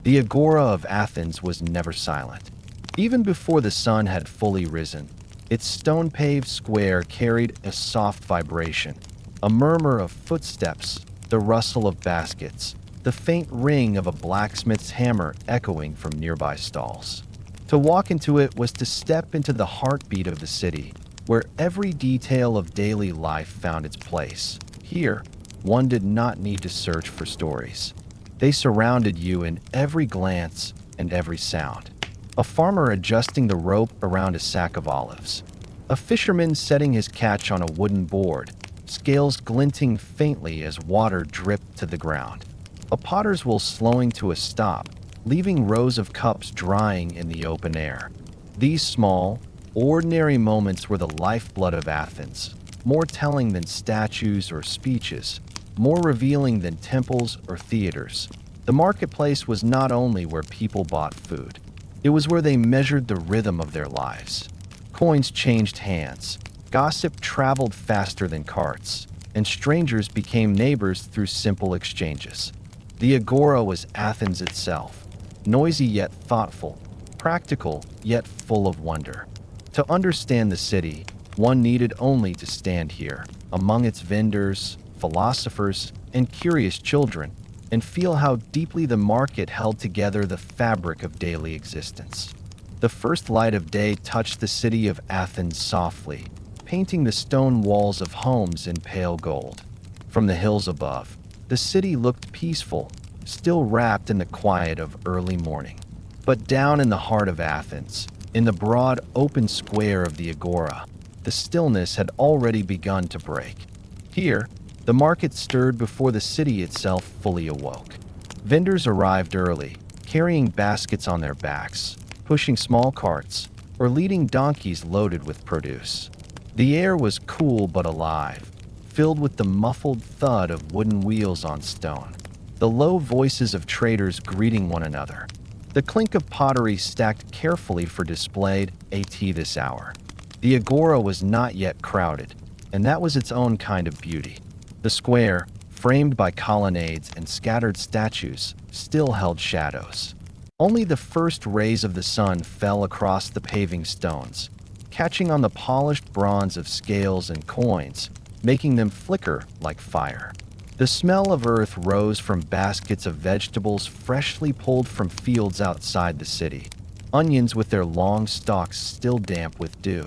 The Agora of Athens was never silent. Even before the sun had fully risen, its stone-paved square carried a soft vibration, a murmur of footsteps, the rustle of baskets, the faint ring of a blacksmith's hammer echoing from nearby stalls. To walk into it was to step into the heartbeat of the city, where every detail of daily life found its place. Here, one did not need to search for stories. They surrounded you in every glance and every sound. A farmer adjusting the rope around a sack of olives. A fisherman setting his catch on a wooden board, scales glinting faintly as water dripped to the ground. A potter's wheel slowing to a stop, leaving rows of cups drying in the open air. These small, ordinary moments were the lifeblood of Athens, more telling than statues or speeches, more revealing than temples or theaters. The marketplace was not only where people bought food, it was where they measured the rhythm of their lives. Coins changed hands, gossip traveled faster than carts, and strangers became neighbors through simple exchanges. The Agora was Athens itself, noisy yet thoughtful, practical yet full of wonder. To understand the city, one needed only to stand here, among its vendors, philosophers, and curious children, and feel how deeply the market held together the fabric of daily existence. The first light of day touched the city of Athens softly, painting the stone walls of homes in pale gold. From the hills above, the city looked peaceful, still wrapped in the quiet of early morning. But down in the heart of Athens, in the broad open square of the Agora, the stillness had already begun to break. Here, the market stirred before the city itself fully awoke. Vendors arrived early, carrying baskets on their backs, pushing small carts, or leading donkeys loaded with produce. The air was cool but alive, filled with the muffled thud of wooden wheels on stone, the low voices of traders greeting one another, the clink of pottery stacked carefully for displayed at this hour. The Agora was not yet crowded, and that was its own kind of beauty. The square, framed by colonnades and scattered statues, still held shadows. Only the first rays of the sun fell across the paving stones, catching on the polished bronze of scales and coins, making them flicker like fire. The smell of earth rose from baskets of vegetables freshly pulled from fields outside the city, onions with their long stalks still damp with dew,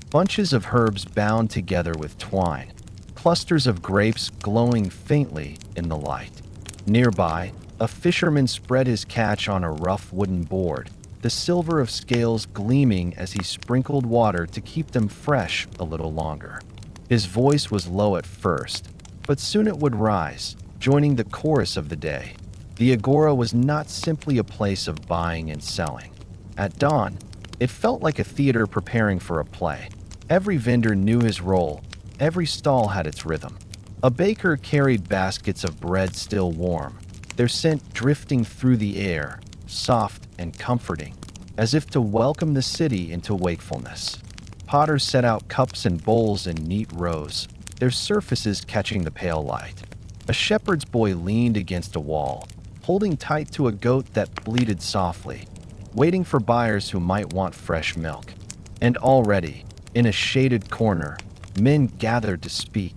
bunches of herbs bound together with twine, clusters of grapes glowing faintly in the light. Nearby, a fisherman spread his catch on a rough wooden board, the silver of scales gleaming as he sprinkled water to keep them fresh a little longer. His voice was low at first, but soon it would rise, joining the chorus of the day. The Agora was not simply a place of buying and selling. At dawn, it felt like a theater preparing for a play. Every vendor knew his role, every stall had its rhythm. A baker carried baskets of bread still warm, their scent drifting through the air, soft and comforting, as if to welcome the city into wakefulness. Potters set out cups and bowls in neat rows, their surfaces catching the pale light. A shepherd's boy leaned against a wall, holding tight to a goat that bleated softly, waiting for buyers who might want fresh milk. And already, in a shaded corner, men gathered to speak,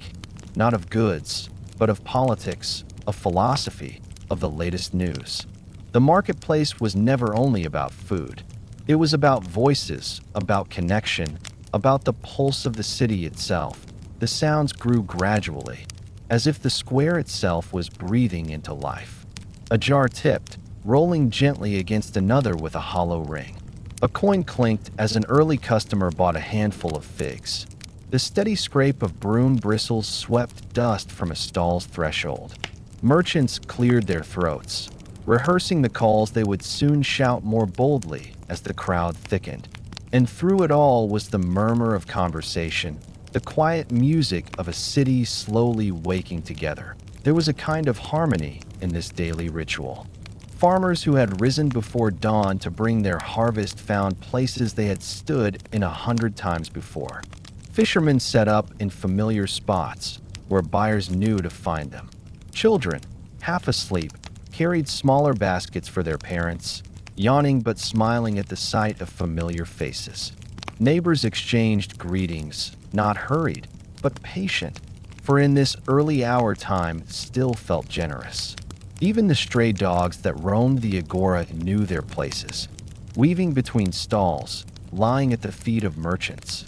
not of goods, but of politics, of philosophy, of the latest news. The marketplace was never only about food. It was about voices, about connection, about the pulse of the city itself. The sounds grew gradually, as if the square itself was breathing into life. A jar tipped, rolling gently against another with a hollow ring. A coin clinked as an early customer bought a handful of figs. The steady scrape of broom bristles swept dust from a stall's threshold. Merchants cleared their throats, rehearsing the calls they would soon shout more boldly as the crowd thickened. And through it all was the murmur of conversation, the quiet music of a city slowly waking together. There was a kind of harmony in this daily ritual. Farmers who had risen before dawn to bring their harvest found places they had stood in 100 times before. Fishermen set up in familiar spots where buyers knew to find them. Children, half asleep, carried smaller baskets for their parents, yawning but smiling at the sight of familiar faces. Neighbors exchanged greetings, not hurried, but patient, for in this early hour time still felt generous. Even the stray dogs that roamed the agora knew their places, weaving between stalls, lying at the feet of merchants,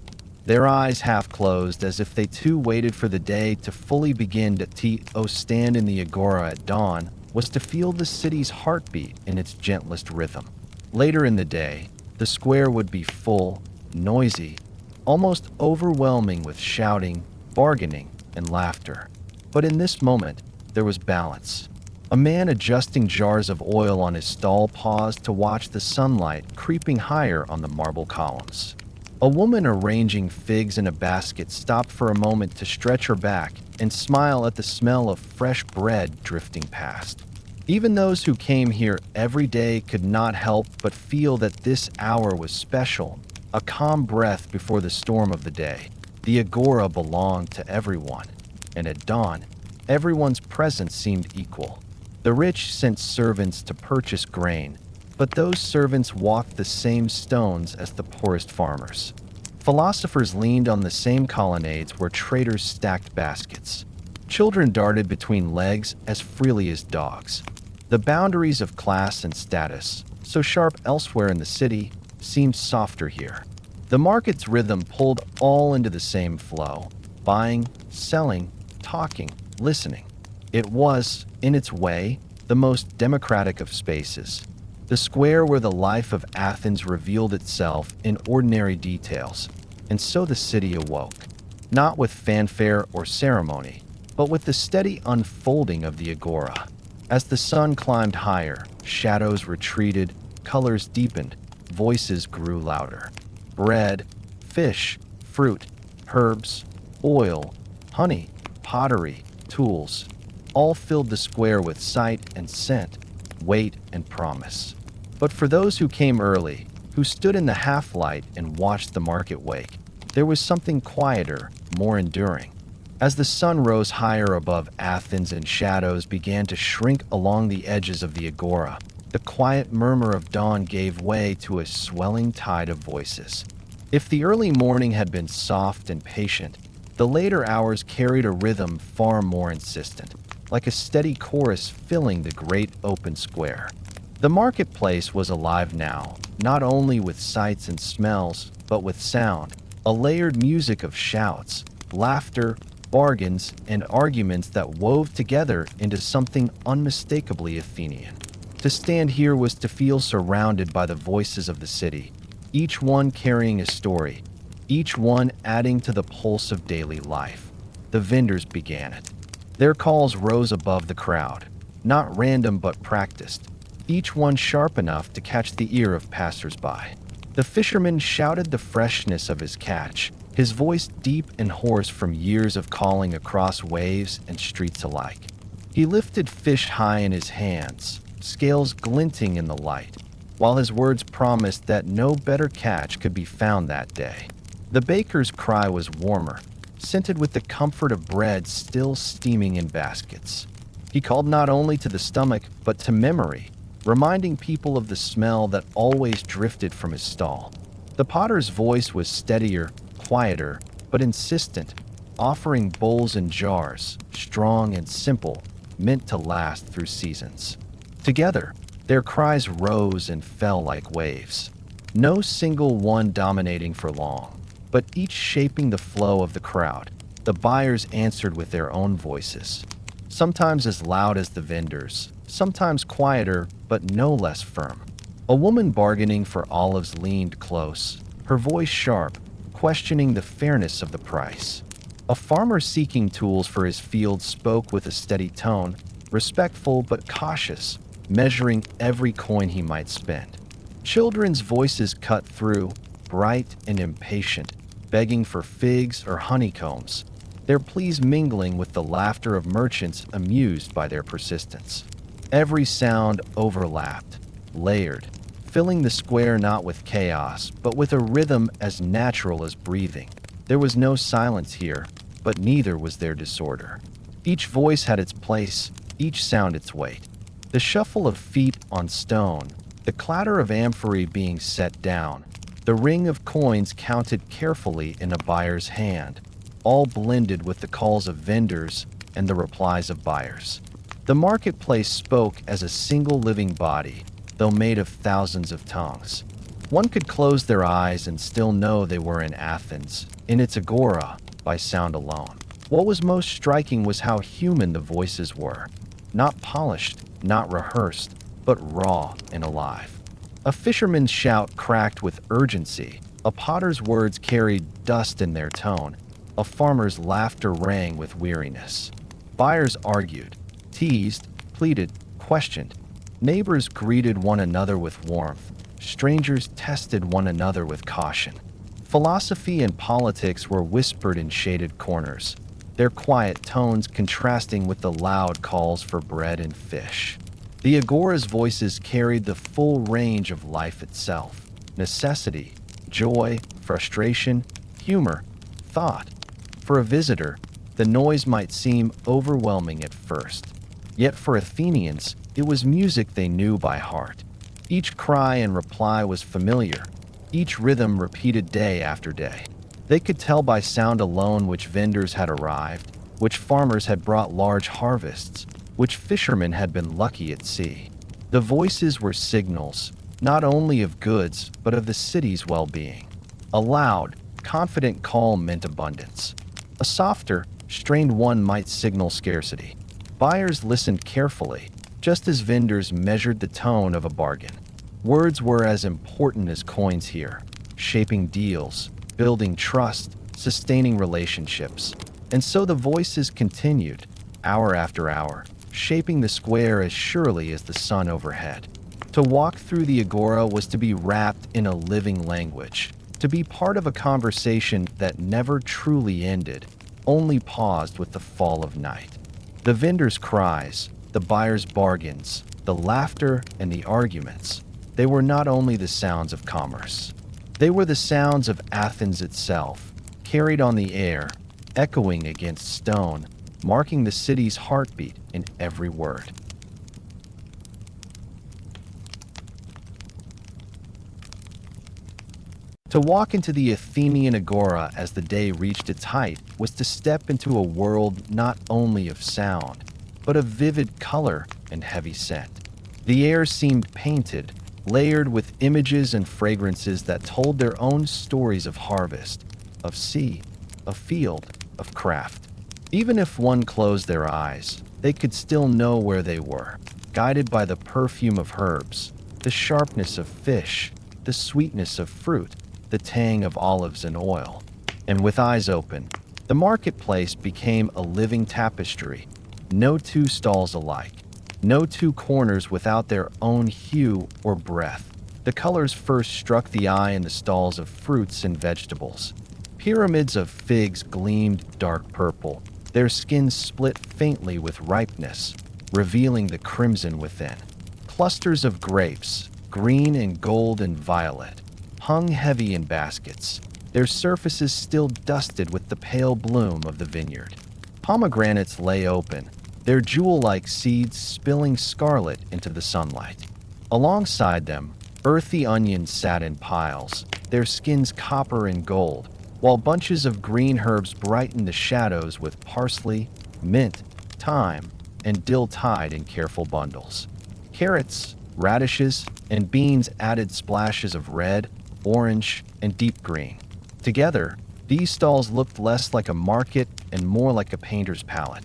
their eyes half closed as if they too waited for the day to fully begin. To stand in the agora at dawn was to feel the city's heartbeat in its gentlest rhythm. Later in the day, the square would be full, noisy, almost overwhelming with shouting, bargaining, and laughter. But in this moment, there was balance. A man adjusting jars of oil on his stall paused to watch the sunlight creeping higher on the marble columns. A woman arranging figs in a basket stopped for a moment to stretch her back and smile at the smell of fresh bread drifting past. Even those who came here every day could not help but feel that this hour was special, a calm breath before the storm of the day. The agora belonged to everyone, and at dawn, everyone's presence seemed equal. The rich sent servants to purchase grain, but those servants walked the same stones as the poorest farmers. Philosophers leaned on the same colonnades where traders stacked baskets. Children darted between legs as freely as dogs. The boundaries of class and status, so sharp elsewhere in the city, seemed softer here. The market's rhythm pulled all into the same flow, buying, selling, talking, listening. It was, in its way, the most democratic of spaces, the square where the life of Athens revealed itself in ordinary details. And so the city awoke, not with fanfare or ceremony, but with the steady unfolding of the agora. As the sun climbed higher, shadows retreated, colors deepened, voices grew louder. Bread, fish, fruit, herbs, oil, honey, pottery, tools, all filled the square with sight and scent, weight and promise. But for those who came early, who stood in the half-light and watched the market wake, there was something quieter, more enduring. As the sun rose higher above Athens and shadows began to shrink along the edges of the agora, the quiet murmur of dawn gave way to a swelling tide of voices. If the early morning had been soft and patient, the later hours carried a rhythm far more insistent, like a steady chorus filling the great open square. The marketplace was alive now, not only with sights and smells, but with sound, a layered music of shouts, laughter, bargains, and arguments that wove together into something unmistakably Athenian. To stand here was to feel surrounded by the voices of the city, each one carrying a story, each one adding to the pulse of daily life. The vendors began it. Their calls rose above the crowd, not random but practiced, each one sharp enough to catch the ear of passers-by. The fisherman shouted the freshness of his catch, his voice deep and hoarse from years of calling across waves and streets alike. He lifted fish high in his hands, scales glinting in the light, while his words promised that no better catch could be found that day. The baker's cry was warmer, scented with the comfort of bread still steaming in baskets. He called not only to the stomach, but to memory, reminding people of the smell that always drifted from his stall. The potter's voice was steadier, quieter, but insistent, offering bowls and jars, strong and simple, meant to last through seasons. Together, their cries rose and fell like waves, no single one dominating for long, but each shaping the flow of the crowd. The buyers answered with their own voices, sometimes as loud as the vendors, sometimes quieter but no less firm. A woman bargaining for olives leaned close, her voice sharp, questioning the fairness of the price. A farmer seeking tools for his field spoke with a steady tone, respectful but cautious, measuring every coin he might spend. Children's voices cut through, bright and impatient, begging for figs or honeycombs, their pleas mingling with the laughter of merchants amused by their persistence. Every sound overlapped, layered, filling the square not with chaos, but with a rhythm as natural as breathing. There was no silence here, but neither was there disorder. Each voice had its place, each sound its weight. The shuffle of feet on stone, the clatter of amphorae being set down, the ring of coins counted carefully in a buyer's hand, all blended with the calls of vendors and the replies of buyers. The marketplace spoke as a single living body, though made of thousands of tongues. One could close their eyes and still know they were in Athens, in its agora, by sound alone. What was most striking was how human the voices were. Not polished, not rehearsed, but raw and alive. A fisherman's shout cracked with urgency. A potter's words carried dust in their tone. A farmer's laughter rang with weariness. Buyers argued, teased, pleaded, questioned. Neighbors greeted one another with warmth. Strangers tested one another with caution. Philosophy and politics were whispered in shaded corners, their quiet tones contrasting with the loud calls for bread and fish. The agora's voices carried the full range of life itself: necessity, joy, frustration, humor, thought. For a visitor, the noise might seem overwhelming at first. Yet for Athenians, it was music they knew by heart. Each cry and reply was familiar, each rhythm repeated day after day. They could tell by sound alone which vendors had arrived, which farmers had brought large harvests, which fishermen had been lucky at sea. The voices were signals, not only of goods, but of the city's well-being. A loud, confident call meant abundance. A softer, strained one might signal scarcity. Buyers listened carefully, just as vendors measured the tone of a bargain. Words were as important as coins here, shaping deals, building trust, sustaining relationships. And so the voices continued, hour after hour, shaping the square as surely as the sun overhead. To walk through the agora was to be wrapped in a living language, to be part of a conversation that never truly ended, only paused with the fall of night. The vendors' cries, the buyers' bargains, the laughter and the arguments, they were not only the sounds of commerce. They were the sounds of Athens itself, carried on the air, echoing against stone, marking the city's heartbeat in every word. To walk into the Athenian agora as the day reached its height was to step into a world not only of sound, but of vivid color and heavy scent. The air seemed painted, layered with images and fragrances that told their own stories of harvest, of sea, of field, of craft. Even if one closed their eyes, they could still know where they were, guided by the perfume of herbs, the sharpness of fish, the sweetness of fruit, the tang of olives and oil. And with eyes open, the marketplace became a living tapestry. No two stalls alike, no two corners without their own hue or breath. The colors first struck the eye in the stalls of fruits and vegetables. Pyramids of figs gleamed dark purple, their skins split faintly with ripeness, revealing the crimson within. Clusters of grapes, green and gold and violet, hung heavy in baskets, their surfaces still dusted with the pale bloom of the vineyard. Pomegranates lay open, their jewel-like seeds spilling scarlet into the sunlight. Alongside them, earthy onions sat in piles, their skins copper and gold, while bunches of green herbs brightened the shadows with parsley, mint, thyme, and dill tied in careful bundles. Carrots, radishes, and beans added splashes of red, orange, and deep green. Together, these stalls looked less like a market and more like a painter's palette,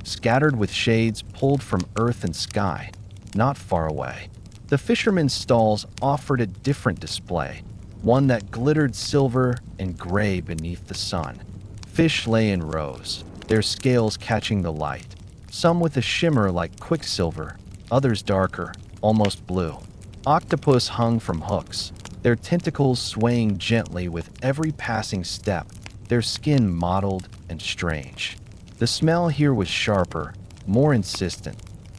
scattered with shades pulled from earth and sky, not far away. The fishermen's stalls offered a different display, one that glittered silver and gray beneath the sun. Fish lay in rows, their scales catching the light, some with a shimmer like quicksilver, others darker, almost blue. Octopus hung from hooks, their tentacles swaying gently with every passing step, their skin mottled and strange. The smell here was sharper, more insistent,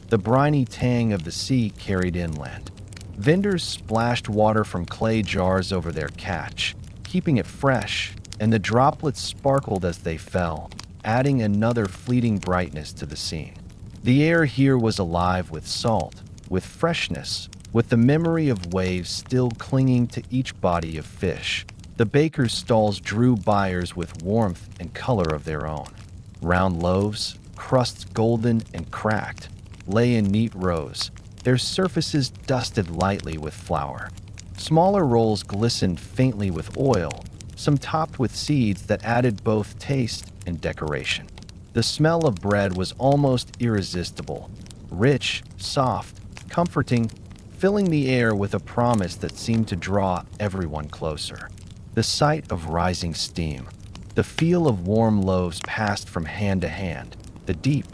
the briny tang of the sea carried inland. Vendors splashed water from clay jars over their catch, keeping it fresh, and the droplets sparkled as they fell, adding another fleeting brightness to the scene. The air here was alive with salt, with freshness, with the memory of waves still clinging to each body of fish. The baker's stalls drew buyers with warmth and color of their own. Round loaves, crusts golden and cracked, lay in neat rows, their surfaces dusted lightly with flour. Smaller rolls glistened faintly with oil, some topped with seeds that added both taste and decoration. The smell of bread was almost irresistible, rich, soft, comforting, filling the air with a promise that seemed to draw everyone closer. The sight of rising steam, the feel of warm loaves passed from hand to hand, the deep,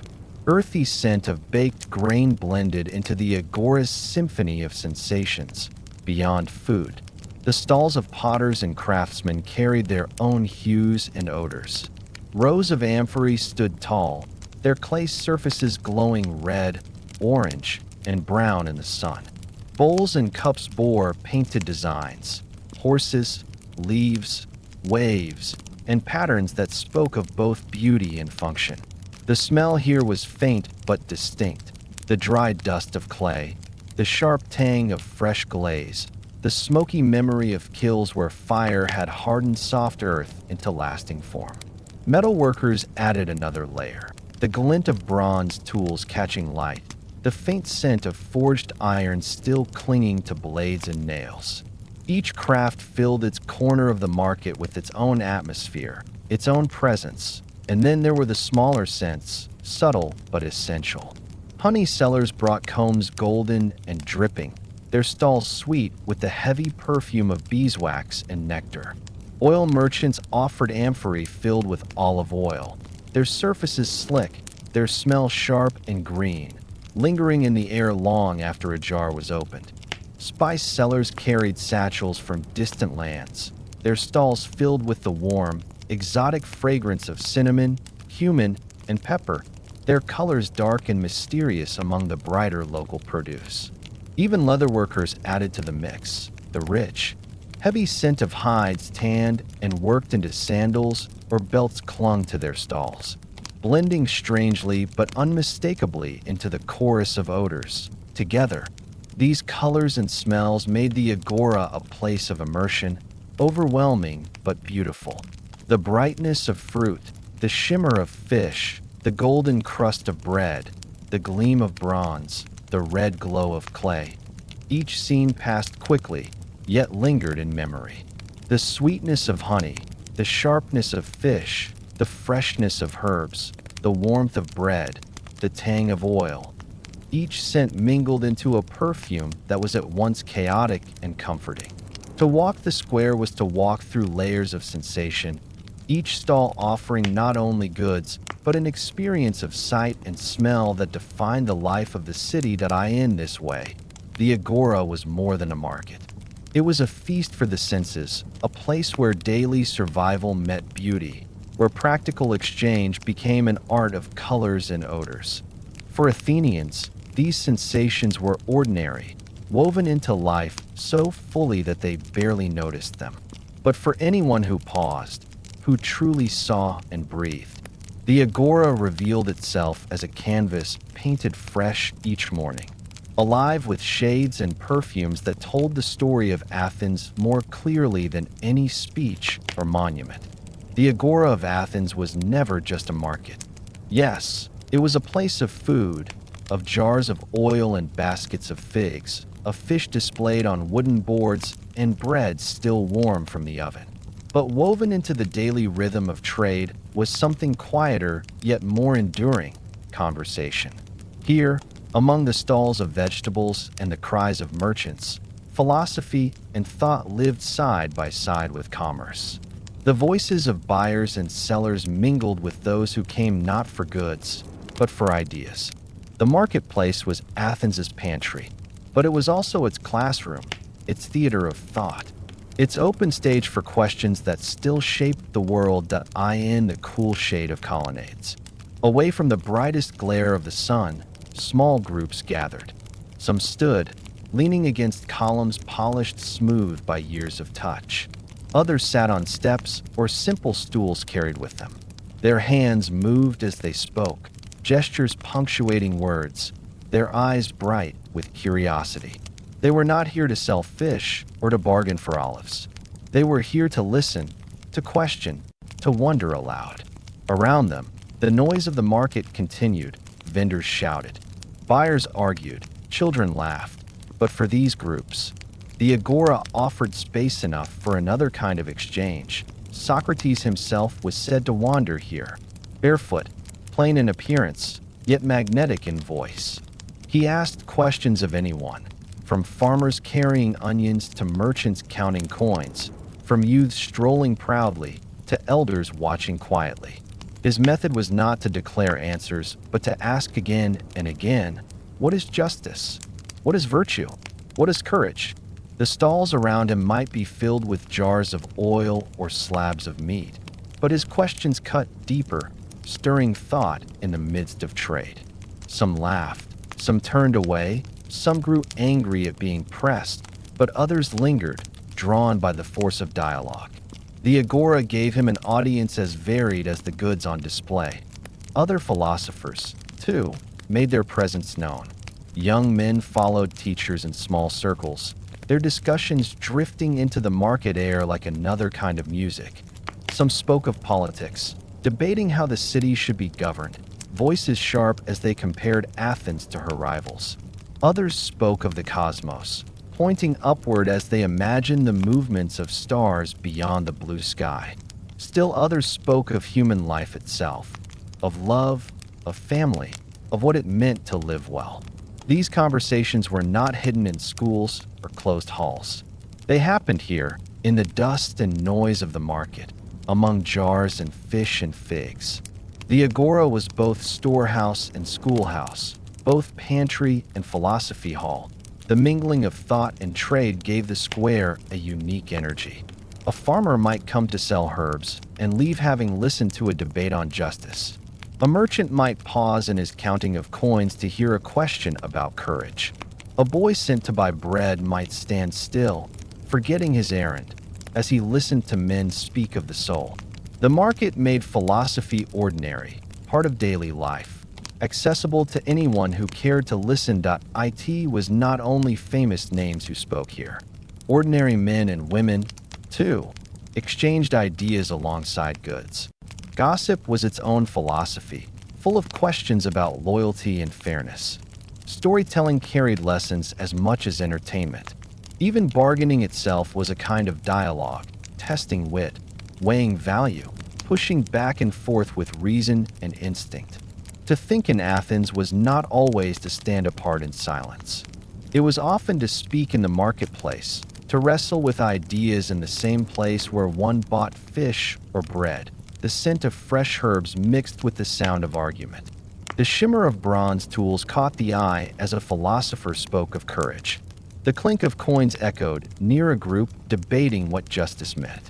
earthy scent of baked grain blended into the Agora's symphony of sensations. Beyond food, the stalls of potters and craftsmen carried their own hues and odors. Rows of amphorae stood tall, their clay surfaces glowing red, orange, and brown in the sun. Bowls and cups bore painted designs, horses, leaves, waves, and patterns that spoke of both beauty and function. The smell here was faint but distinct. The dry dust of clay, the sharp tang of fresh glaze, the smoky memory of kilns where fire had hardened soft earth into lasting form. Metal workers added another layer, the glint of bronze tools catching light, the faint scent of forged iron still clinging to blades and nails. Each craft filled its corner of the market with its own atmosphere, its own presence, and then there were the smaller scents, subtle but essential. Honey sellers brought combs golden and dripping, their stalls sweet with the heavy perfume of beeswax and nectar. Oil merchants offered amphorae filled with olive oil, their surfaces slick, their smell sharp and green, lingering in the air long after a jar was opened. Spice sellers carried satchels from distant lands, their stalls filled with the warm, exotic fragrance of cinnamon, cumin, and pepper, their colors dark and mysterious among the brighter local produce. Even leatherworkers added to the mix, the rich, heavy scent of hides tanned and worked into sandals or belts clung to their stalls, blending strangely but unmistakably into the chorus of odors. Together, these colors and smells made the Agora a place of immersion, overwhelming but beautiful. The brightness of fruit, the shimmer of fish, the golden crust of bread, the gleam of bronze, the red glow of clay. Each scene passed quickly, yet lingered in memory. The sweetness of honey, the sharpness of fish, the freshness of herbs, the warmth of bread, the tang of oil. Each scent mingled into a perfume that was at once chaotic and comforting. To walk the square was to walk through layers of sensation, each stall offering not only goods, but an experience of sight and smell that defined the life of the city that I in this way. The Agora was more than a market. It was a feast for the senses, a place where daily survival met beauty, where practical exchange became an art of colors and odors. For Athenians, these sensations were ordinary, woven into life so fully that they barely noticed them. But for anyone who paused, who truly saw and breathed, the Agora revealed itself as a canvas painted fresh each morning, alive with shades and perfumes that told the story of Athens more clearly than any speech or monument. The Agora of Athens was never just a market. Yes, it was a place of food, of jars of oil and baskets of figs, of fish displayed on wooden boards, and bread still warm from the oven. But woven into the daily rhythm of trade was something quieter yet more enduring: conversation. Here, among the stalls of vegetables and the cries of merchants, philosophy and thought lived side by side with commerce. The voices of buyers and sellers mingled with those who came not for goods, but for ideas. The marketplace was Athens's pantry, but it was also its classroom, its theater of thought, its open stage for questions that still shaped the world that I in the cool shade of colonnades. Away from the brightest glare of the sun, small groups gathered. Some stood, leaning against columns polished smooth by years of touch. Others sat on steps or simple stools carried with them. Their hands moved as they spoke, gestures punctuating words, their eyes bright with curiosity. They were not here to sell fish or to bargain for olives. They were here to listen, to question, to wonder aloud. Around them, the noise of the market continued. Vendors shouted. Buyers argued. Children laughed. But for these groups, the Agora offered space enough for another kind of exchange. Socrates himself was said to wander here, barefoot, plain in appearance, yet magnetic in voice. He asked questions of anyone, from farmers carrying onions to merchants counting coins, from youths strolling proudly to elders watching quietly. His method was not to declare answers, but to ask again and again, what is justice? What is virtue? What is courage? The stalls around him might be filled with jars of oil or slabs of meat, but his questions cut deeper, stirring thought in the midst of trade. Some laughed, some turned away, some grew angry at being pressed, but others lingered, drawn by the force of dialogue. The Agora gave him an audience as varied as the goods on display. Other philosophers, too, made their presence known. Young men followed teachers in small circles, their discussions drifting into the market air like another kind of music. Some spoke of politics, debating how the city should be governed, voices sharp as they compared Athens to her rivals. Others spoke of the cosmos, pointing upward as they imagined the movements of stars beyond the blue sky. Still others spoke of human life itself, of love, of family, of what it meant to live well. These conversations were not hidden in schools or closed halls. They happened here, in the dust and noise of the market, among jars and fish and figs. The Agora was both storehouse and schoolhouse, both pantry and philosophy hall. The mingling of thought and trade gave the square a unique energy. A farmer might come to sell herbs and leave having listened to a debate on justice. A merchant might pause in his counting of coins to hear a question about courage. A boy sent to buy bread might stand still, forgetting his errand, as he listened to men speak of the soul. The market made philosophy ordinary, part of daily life, accessible to anyone who cared to listen. It was not only famous names who spoke here. Ordinary men and women, too, exchanged ideas alongside goods. Gossip was its own philosophy, full of questions about loyalty and fairness. Storytelling carried lessons as much as entertainment. Even bargaining itself was a kind of dialogue, testing wit, weighing value, pushing back and forth with reason and instinct. To think in Athens was not always to stand apart in silence. It was often to speak in the marketplace, to wrestle with ideas in the same place where one bought fish or bread, the scent of fresh herbs mixed with the sound of argument. The shimmer of bronze tools caught the eye as a philosopher spoke of courage. The clink of coins echoed near a group debating what justice meant.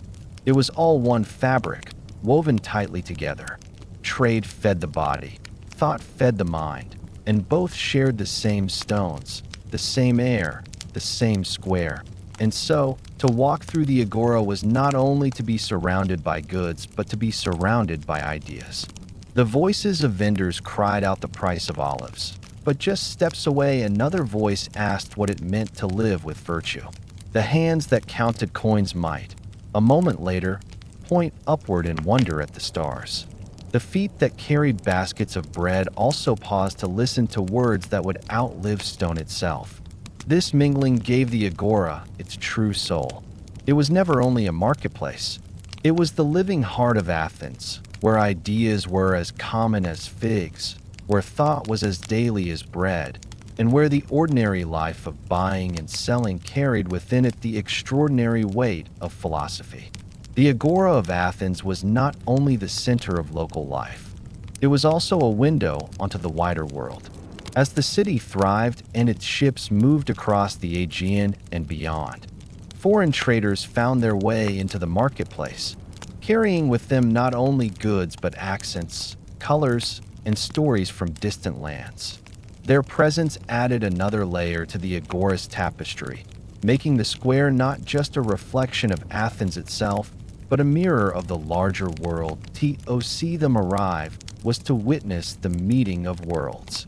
It was all one fabric, woven tightly together. Trade fed the body, thought fed the mind, and both shared the same stones, the same air, the same square. And so, to walk through the Agora was not only to be surrounded by goods, but to be surrounded by ideas. The voices of vendors cried out the price of olives, but just steps away another voice asked what it meant to live with virtue. The hands that counted coins might, a moment later, point upward in wonder at the stars. The feet that carried baskets of bread also paused to listen to words that would outlive stone itself. This mingling gave the Agora its true soul. It was never only a marketplace. It was the living heart of Athens, where ideas were as common as figs, where thought was as daily as bread, and where the ordinary life of buying and selling carried within it the extraordinary weight of philosophy. The Agora of Athens was not only the center of local life, it was also a window onto the wider world. As the city thrived and its ships moved across the Aegean and beyond, foreign traders found their way into the marketplace, carrying with them not only goods but accents, colors, and stories from distant lands. Their presence added another layer to the Agora's tapestry, making the square not just a reflection of Athens itself, but a mirror of the larger world. To see them arrive was to witness the meeting of worlds.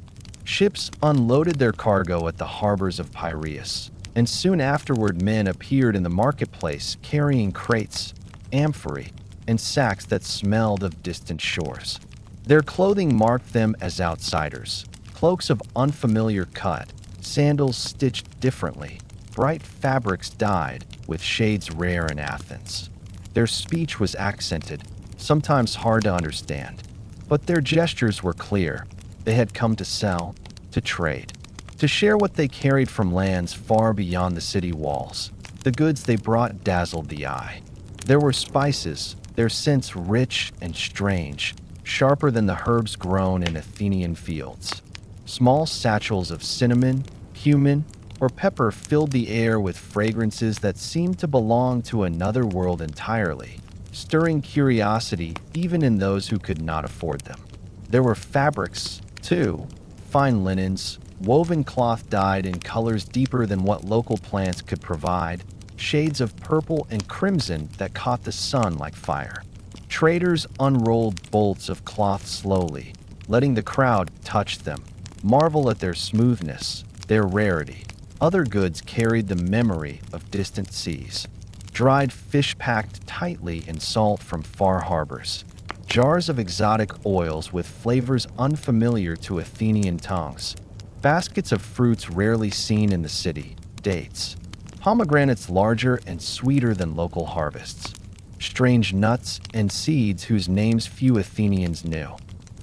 Ships unloaded their cargo at the harbors of Piraeus, and soon afterward men appeared in the marketplace carrying crates, amphorae, and sacks that smelled of distant shores. Their clothing marked them as outsiders, cloaks of unfamiliar cut, sandals stitched differently, bright fabrics dyed with shades rare in Athens. Their speech was accented, sometimes hard to understand, but their gestures were clear. They had come to sell, to trade, to share what they carried from lands far beyond the city walls. The goods they brought dazzled the eye. There were spices, their scents rich and strange, sharper than the herbs grown in Athenian fields. Small satchels of cinnamon, cumin, or pepper filled the air with fragrances that seemed to belong to another world entirely, stirring curiosity even in those who could not afford them. There were fabrics, too, fine linens, woven cloth dyed in colors deeper than what local plants could provide, shades of purple and crimson that caught the sun like fire. Traders unrolled bolts of cloth slowly, letting the crowd touch them, marvel at their smoothness, their rarity. Other goods carried the memory of distant seas. Dried fish packed tightly in salt from far harbors. Jars of exotic oils with flavors unfamiliar to Athenian tongues. Baskets of fruits rarely seen in the city, dates. Pomegranates larger and sweeter than local harvests. Strange nuts and seeds whose names few Athenians knew.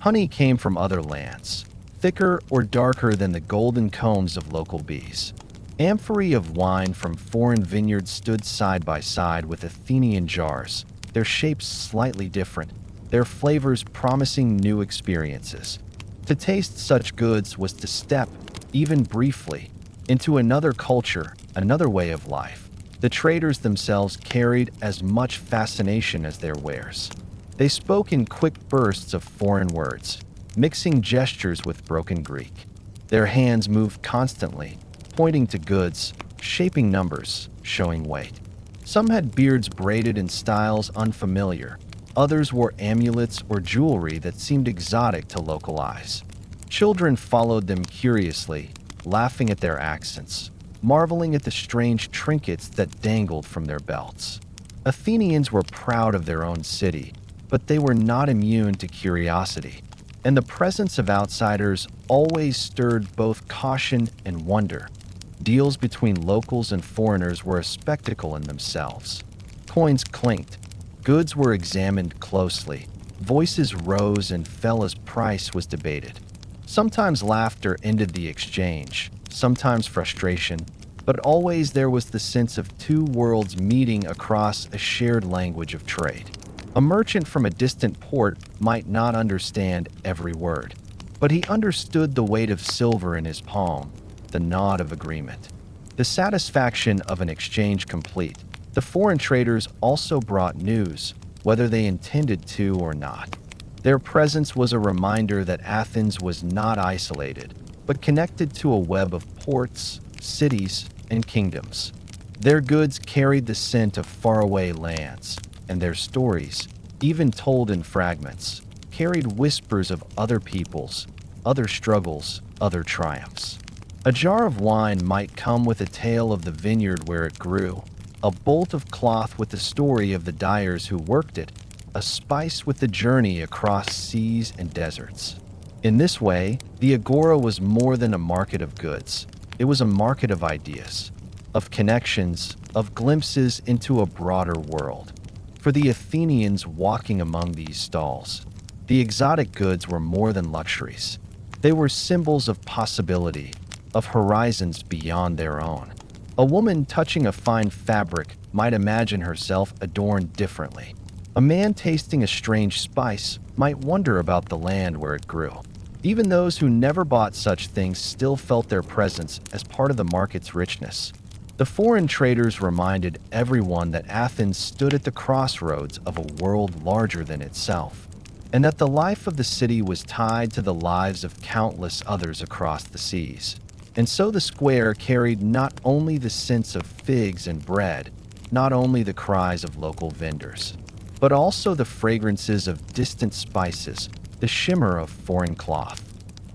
Honey came from other lands, thicker or darker than the golden combs of local bees. Amphorae of wine from foreign vineyards stood side by side with Athenian jars, their shapes slightly different, their flavors promising new experiences. To taste such goods was to step, even briefly, into another culture, another way of life. The traders themselves carried as much fascination as their wares. They spoke in quick bursts of foreign words, mixing gestures with broken Greek. Their hands moved constantly, pointing to goods, shaping numbers, showing weight. Some had beards braided in styles unfamiliar. Others wore amulets or jewelry that seemed exotic to local eyes. Children followed them curiously, laughing at their accents, marveling at the strange trinkets that dangled from their belts. Athenians were proud of their own city, but they were not immune to curiosity, and the presence of outsiders always stirred both caution and wonder. Deals between locals and foreigners were a spectacle in themselves. Coins clinked, goods were examined closely, voices rose and fell as price was debated. Sometimes laughter ended the exchange, sometimes frustration, but always there was the sense of two worlds meeting across a shared language of trade. A merchant from a distant port might not understand every word, but he understood the weight of silver in his palm, the nod of agreement, the satisfaction of an exchange complete. The foreign traders also brought news, whether they intended to or not. Their presence was a reminder that Athens was not isolated, but connected to a web of ports, cities, and kingdoms. Their goods carried the scent of faraway lands, and their stories, even told in fragments, carried whispers of other peoples, other struggles, other triumphs. A jar of wine might come with a tale of the vineyard where it grew, a bolt of cloth with the story of the dyers who worked it, a spice with the journey across seas and deserts. In this way, the Agora was more than a market of goods. It was a market of ideas, of connections, of glimpses into a broader world. For the Athenians walking among these stalls, the exotic goods were more than luxuries. They were symbols of possibility, of horizons beyond their own. A woman touching a fine fabric might imagine herself adorned differently. A man tasting a strange spice might wonder about the land where it grew. Even those who never bought such things still felt their presence as part of the market's richness. The foreign traders reminded everyone that Athens stood at the crossroads of a world larger than itself, and that the life of the city was tied to the lives of countless others across the seas. And so the square carried not only the scents of figs and bread, not only the cries of local vendors, but also the fragrances of distant spices, the shimmer of foreign cloth.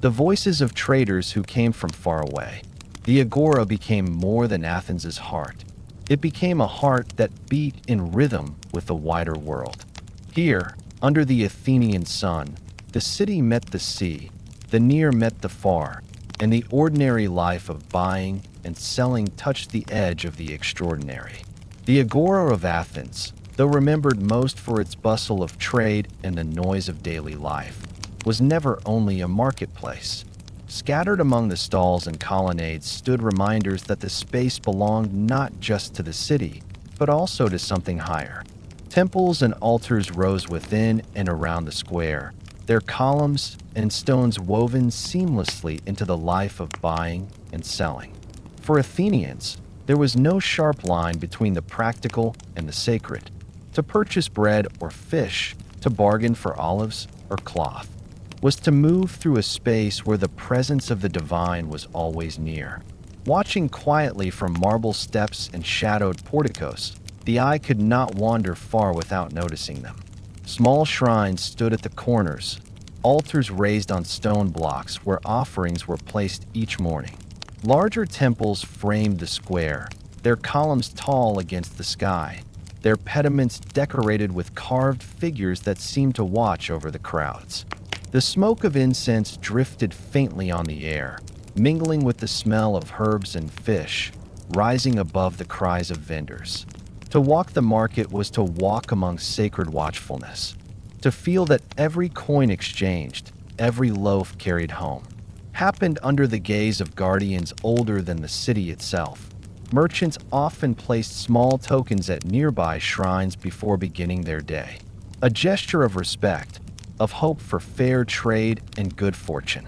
the voices of traders who came from far away. The Agora became more than Athens's heart. It became a heart that beat in rhythm with the wider world. Here, under the Athenian sun, the city met the sea, the near met the far, and the ordinary life of buying and selling touched the edge of the extraordinary. The Agora of Athens, though remembered most for its bustle of trade and the noise of daily life, was never only a marketplace. Scattered among the stalls and colonnades stood reminders that the space belonged not just to the city, but also to something higher. Temples and altars rose within and around the square, their columns and stones woven seamlessly into the life of buying and selling. For Athenians, there was no sharp line between the practical and the sacred. To purchase bread or fish, to bargain for olives or cloth, was to move through a space where the presence of the divine was always near. Watching quietly from marble steps and shadowed porticos, the eye could not wander far without noticing them. Small shrines stood at the corners, altars raised on stone blocks where offerings were placed each morning. Larger temples framed the square, their columns tall against the sky, their pediments decorated with carved figures that seemed to watch over the crowds. The smoke of incense drifted faintly on the air, mingling with the smell of herbs and fish, rising above the cries of vendors. To walk the market was to walk among sacred watchfulness, to feel that every coin exchanged, every loaf carried home, happened under the gaze of guardians older than the city itself. Merchants often placed small tokens at nearby shrines before beginning their day, a gesture of respect, of hope for fair trade and good fortune.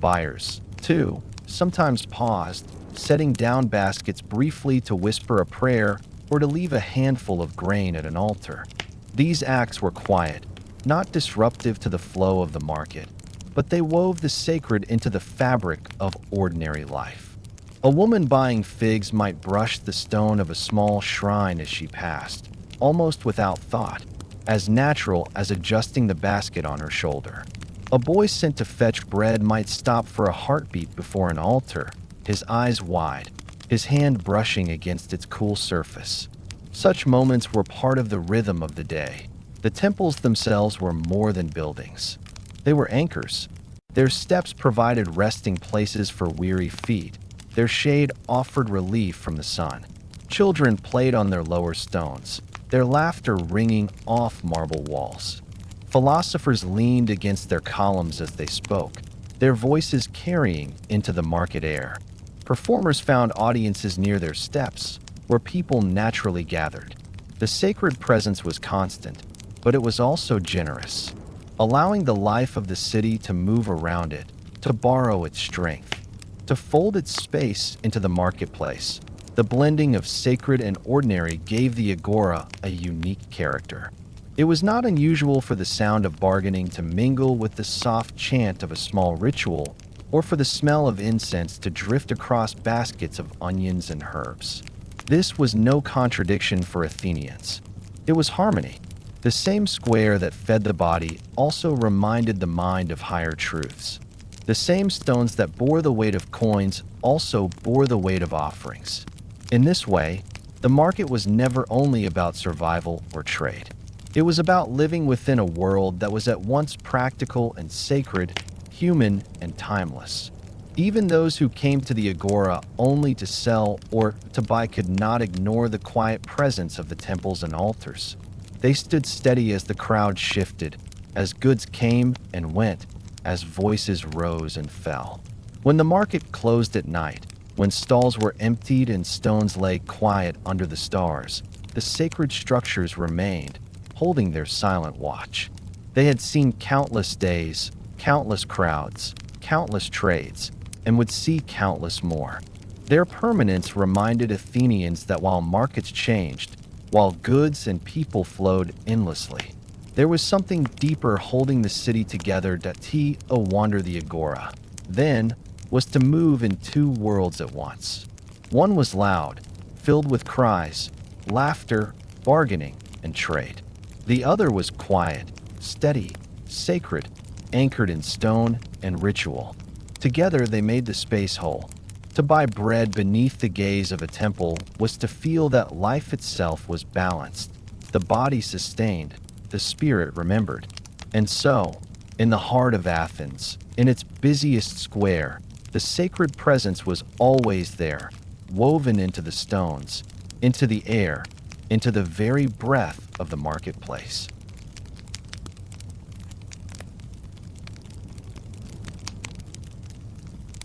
Buyers, too, sometimes paused, setting down baskets briefly to whisper a prayer or to leave a handful of grain at an altar. These acts were quiet, not disruptive to the flow of the market, but they wove the sacred into the fabric of ordinary life. A woman buying figs might brush the stone of a small shrine as she passed, almost without thought, as natural as adjusting the basket on her shoulder. A boy sent to fetch bread might stop for a heartbeat before an altar, his eyes wide, his hand brushing against its cool surface. Such moments were part of the rhythm of the day. The temples themselves were more than buildings. They were anchors. Their steps provided resting places for weary feet. Their shade offered relief from the sun. Children played on their lower stones, their laughter ringing off marble walls. Philosophers leaned against their columns as they spoke, their voices carrying into the market air. Performers found audiences near their steps, where people naturally gathered. The sacred presence was constant, but it was also generous, allowing the life of the city to move around it, to borrow its strength, to fold its space into the marketplace. The blending of sacred and ordinary gave the Agora a unique character. It was not unusual for the sound of bargaining to mingle with the soft chant of a small ritual, or for the smell of incense to drift across baskets of onions and herbs. This was no contradiction for Athenians. It was harmony. The same square that fed the body also reminded the mind of higher truths. The same stones that bore the weight of coins also bore the weight of offerings. In this way, the market was never only about survival or trade. It was about living within a world that was at once practical and sacred, human and timeless. Even those who came to the Agora only to sell or to buy could not ignore the quiet presence of the temples and altars. They stood steady as the crowd shifted, as goods came and went, as voices rose and fell. When the market closed at night, when stalls were emptied and stones lay quiet under the stars, the sacred structures remained, holding their silent watch. They had seen countless days, countless crowds, countless trades, and would see countless more. Their permanence reminded Athenians that while markets changed, while goods and people flowed endlessly, there was something deeper holding the city together that to wander the Agora, then, was to move in two worlds at once. One was loud, filled with cries, laughter, bargaining, and trade. The other was quiet, steady, sacred, anchored in stone and ritual. Together they made the space whole. To buy bread beneath the gaze of a temple was to feel that life itself was balanced, the body sustained, the spirit remembered. And so, in the heart of Athens, in its busiest square, the sacred presence was always there, woven into the stones, into the air, into the very breath of the marketplace.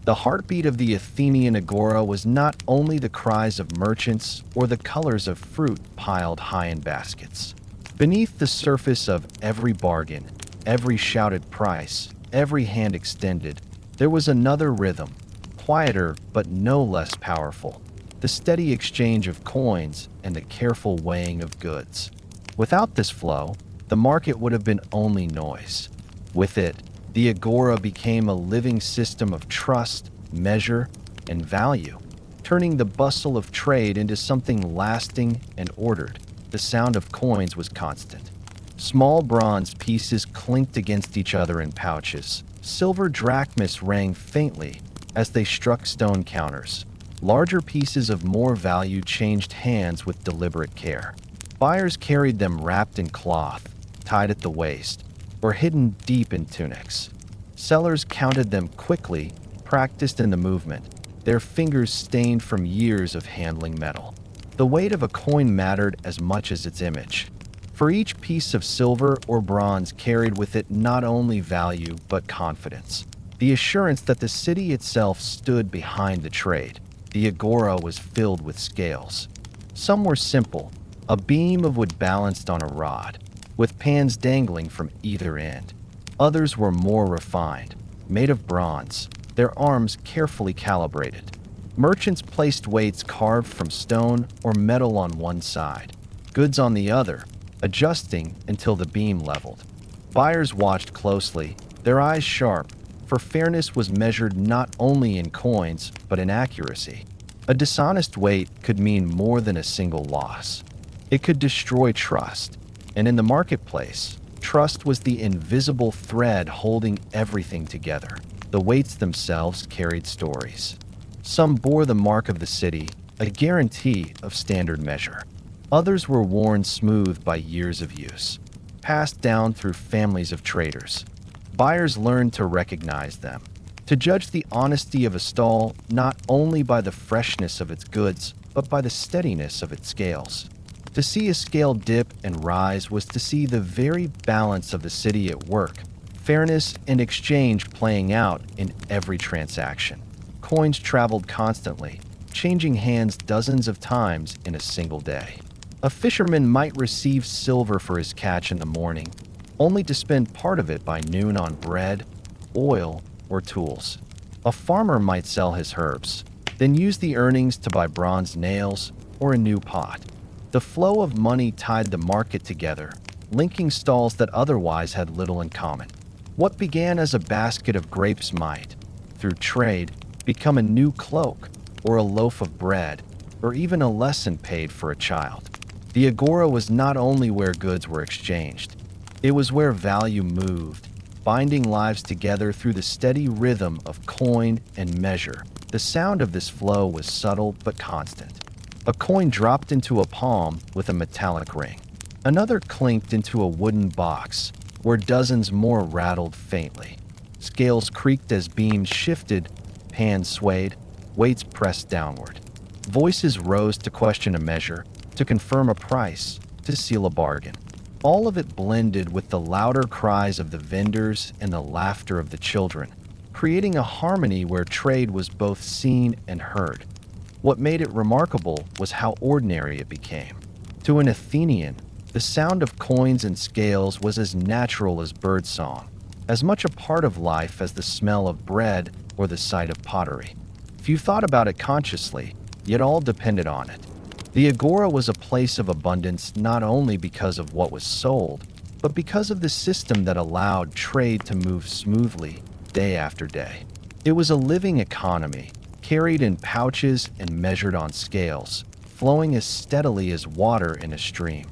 The heartbeat of the Athenian agora was not only the cries of merchants or the colors of fruit piled high in baskets. Beneath the surface of every bargain, every shouted price, every hand extended, there was another rhythm, quieter but no less powerful, the steady exchange of coins and the careful weighing of goods. Without this flow, the market would have been only noise. With it, the agora became a living system of trust, measure, and value, turning the bustle of trade into something lasting and ordered. The sound of coins was constant. Small bronze pieces clinked against each other in pouches. Silver drachmas rang faintly as they struck stone counters. Larger pieces of more value changed hands with deliberate care. Buyers carried them wrapped in cloth, tied at the waist, or hidden deep in tunics. Sellers counted them quickly, practiced in the movement, their fingers stained from years of handling metal. The weight of a coin mattered as much as its image. For each piece of silver or bronze carried with it not only value but confidence, the assurance that the city itself stood behind the trade. The agora was filled with scales. Some were simple, a beam of wood balanced on a rod, with pans dangling from either end. Others were more refined, made of bronze, their arms carefully calibrated. Merchants placed weights carved from stone or metal on one side, goods on the other, adjusting until the beam leveled. Buyers watched closely, their eyes sharp, for fairness was measured not only in coins but in accuracy. A dishonest weight could mean more than a single loss. It could destroy trust. And in the marketplace, trust was the invisible thread holding everything together. The weights themselves carried stories. Some bore the mark of the city, a guarantee of standard measure. Others were worn smooth by years of use, passed down through families of traders. Buyers learned to recognize them, to judge the honesty of a stall not only by the freshness of its goods, but by the steadiness of its scales. To see a scale dip and rise was to see the very balance of the city at work, fairness and exchange playing out in every transaction. Coins traveled constantly, changing hands dozens of times in a single day. A fisherman might receive silver for his catch in the morning, only to spend part of it by noon on bread, oil, or tools. A farmer might sell his herbs, then use the earnings to buy bronze nails or a new pot. The flow of money tied the market together, linking stalls that otherwise had little in common. What began as a basket of grapes might, through trade, become a new cloak, or a loaf of bread, or even a lesson paid for a child. The agora was not only where goods were exchanged, it was where value moved, binding lives together through the steady rhythm of coin and measure. The sound of this flow was subtle but constant. A coin dropped into a palm with a metallic ring. Another clinked into a wooden box, where dozens more rattled faintly. Scales creaked as beams shifted, pans swayed, weights pressed downward. Voices rose to question a measure, to confirm a price, to seal a bargain. All of it blended with the louder cries of the vendors and the laughter of the children, creating a harmony where trade was both seen and heard. What made it remarkable was how ordinary it became. To an Athenian, the sound of coins and scales was as natural as birdsong, as much a part of life as the smell of bread or the sight of pottery. Few thought about it consciously, yet all depended on it. The agora was a place of abundance not only because of what was sold, but because of the system that allowed trade to move smoothly day after day. It was a living economy, carried in pouches and measured on scales, flowing as steadily as water in a stream.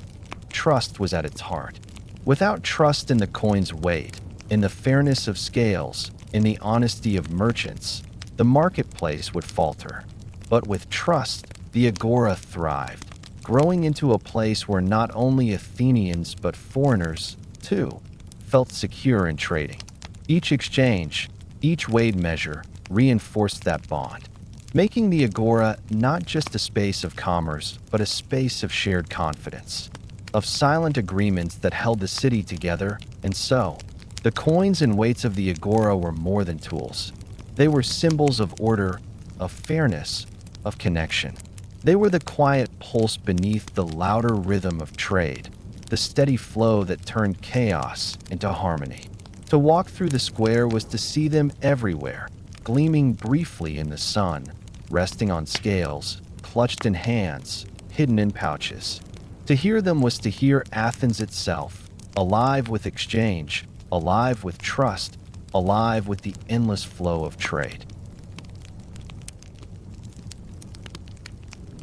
Trust was at its heart. Without trust in the coin's weight, in the fairness of scales, in the honesty of merchants, the marketplace would falter. But with trust, the Agora thrived, growing into a place where not only Athenians but foreigners, too, felt secure in trading. Each exchange, each weighed measure, reinforced that bond, making the Agora not just a space of commerce, but a space of shared confidence, of silent agreements that held the city together. And so, the coins and weights of the Agora were more than tools. They were symbols of order, of fairness, of connection. They were the quiet pulse beneath the louder rhythm of trade, the steady flow that turned chaos into harmony. To walk through the square was to see them everywhere, gleaming briefly in the sun, resting on scales, clutched in hands, hidden in pouches. To hear them was to hear Athens itself, alive with exchange, alive with trust, alive with the endless flow of trade.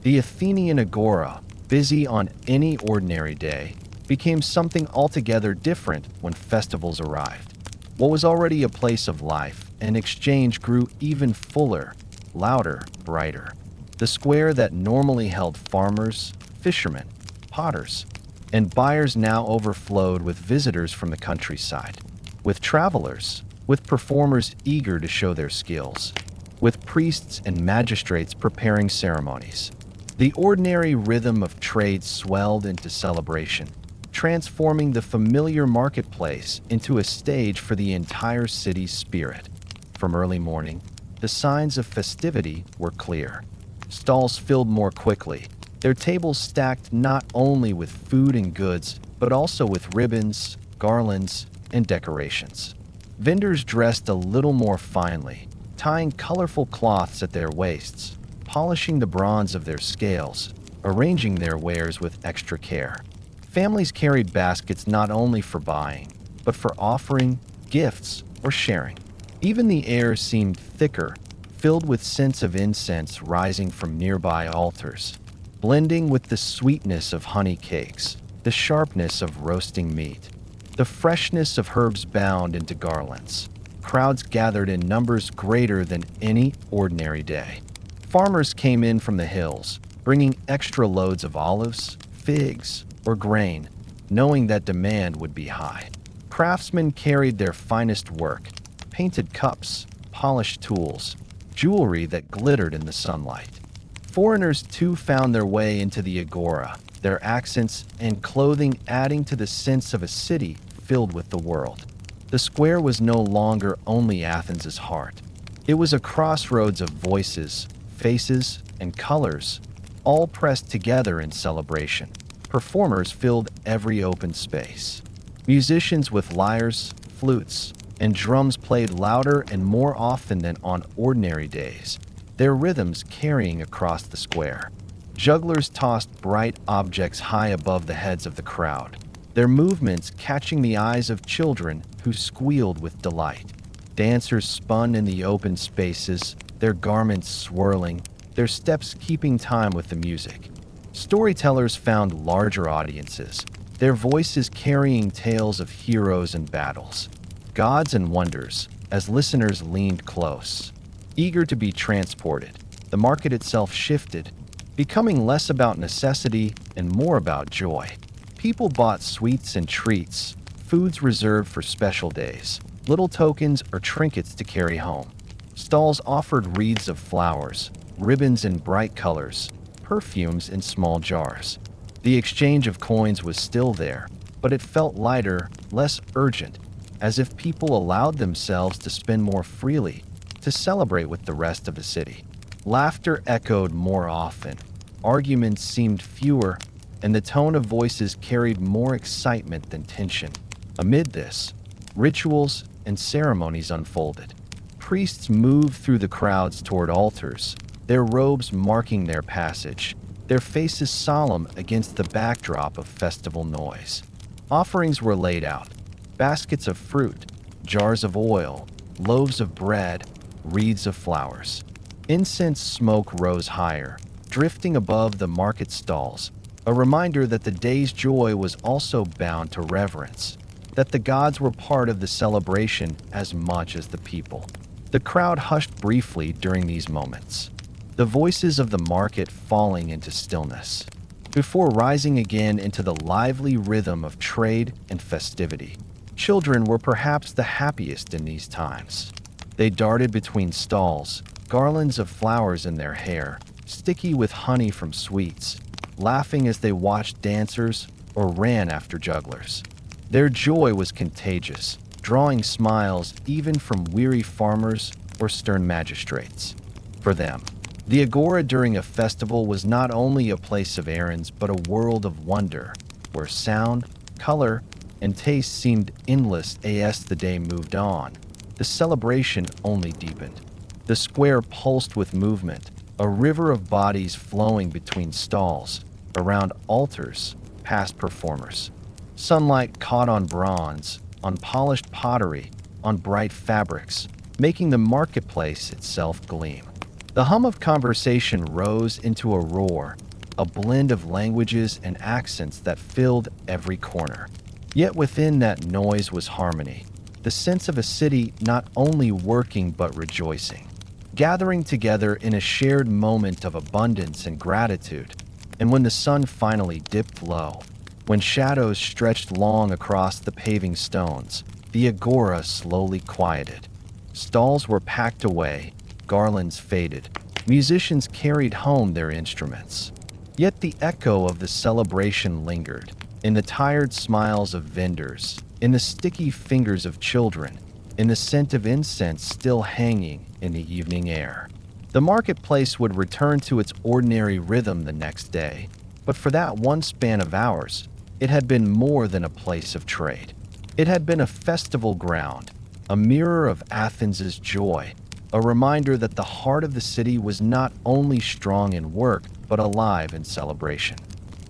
The Athenian Agora, busy on any ordinary day, became something altogether different when festivals arrived. What was already a place of life and exchange grew even fuller, louder, brighter. The square that normally held farmers, fishermen, potters, and buyers now overflowed with visitors from the countryside, with travelers, with performers eager to show their skills, with priests and magistrates preparing ceremonies. The ordinary rhythm of trade swelled into celebration, transforming the familiar marketplace into a stage for the entire city's spirit. From early morning, the signs of festivity were clear. Stalls filled more quickly, their tables stacked not only with food and goods, but also with ribbons, garlands, and decorations. Vendors dressed a little more finely, tying colorful cloths at their waists, polishing the bronze of their scales, arranging their wares with extra care. Families carried baskets not only for buying, but for offering, gifts, or sharing. Even the air seemed thicker, filled with scents of incense rising from nearby altars, blending with the sweetness of honey cakes, the sharpness of roasting meat, the freshness of herbs bound into garlands. Crowds gathered in numbers greater than any ordinary day. Farmers came in from the hills, bringing extra loads of olives, figs, or grain, knowing that demand would be high. Craftsmen carried their finest work, painted cups, polished tools, jewelry that glittered in the sunlight. Foreigners too found their way into the Agora, their accents and clothing adding to the sense of a city filled with the world. The square was no longer only Athens' heart. It was a crossroads of voices, faces, and colors, all pressed together in celebration. Performers filled every open space. Musicians with lyres, flutes, and drums played louder and more often than on ordinary days, their rhythms carrying across the square. Jugglers tossed bright objects high above the heads of the crowd, their movements catching the eyes of children who squealed with delight. Dancers spun in the open spaces, their garments swirling, their steps keeping time with the music. Storytellers found larger audiences, their voices carrying tales of heroes and battles, gods and wonders, as listeners leaned close, eager to be transported. The market itself shifted, becoming less about necessity and more about joy. People bought sweets and treats, foods reserved for special days, little tokens or trinkets to carry home. Stalls offered wreaths of flowers, ribbons in bright colors, perfumes in small jars. The exchange of coins was still there, but it felt lighter, less urgent, as if people allowed themselves to spend more freely, to celebrate with the rest of the city. Laughter echoed more often, arguments seemed fewer, and the tone of voices carried more excitement than tension. Amid this, rituals and ceremonies unfolded. Priests moved through the crowds toward altars, their robes marking their passage, their faces solemn against the backdrop of festival noise. Offerings were laid out, baskets of fruit, jars of oil, loaves of bread, wreaths of flowers. Incense smoke rose higher, drifting above the market stalls, a reminder that the day's joy was also bound to reverence. that the gods were part of the celebration as much as the people. The crowd hushed briefly during these moments, the voices of the market falling into stillness, before rising again into the lively rhythm of trade and festivity. Children were perhaps the happiest in these times. They darted between stalls, garlands of flowers in their hair, sticky with honey from sweets, laughing as they watched dancers or ran after jugglers. Their joy was contagious, drawing smiles even from weary farmers or stern magistrates. For them, the Agora during a festival was not only a place of errands but a world of wonder, where sound, color, and taste seemed endless as the day moved on. The celebration only deepened. The square pulsed with movement, a river of bodies flowing between stalls, around altars, past performers. Sunlight caught on bronze, on polished pottery, on bright fabrics, making the marketplace itself gleam. The hum of conversation rose into a roar, a blend of languages and accents that filled every corner. Yet within that noise was harmony, the sense of a city not only working but rejoicing, gathering together in a shared moment of abundance and gratitude. And when the sun finally dipped low, when shadows stretched long across the paving stones, the Agora slowly quieted. Stalls were packed away, garlands faded, musicians carried home their instruments. Yet the echo of the celebration lingered, in the tired smiles of vendors, in the sticky fingers of children, in the scent of incense still hanging in the evening air. The marketplace would return to its ordinary rhythm the next day, but for that one span of hours, it had been more than a place of trade. It had been a festival ground, a mirror of Athens's joy, a reminder that the heart of the city was not only strong in work, but alive in celebration.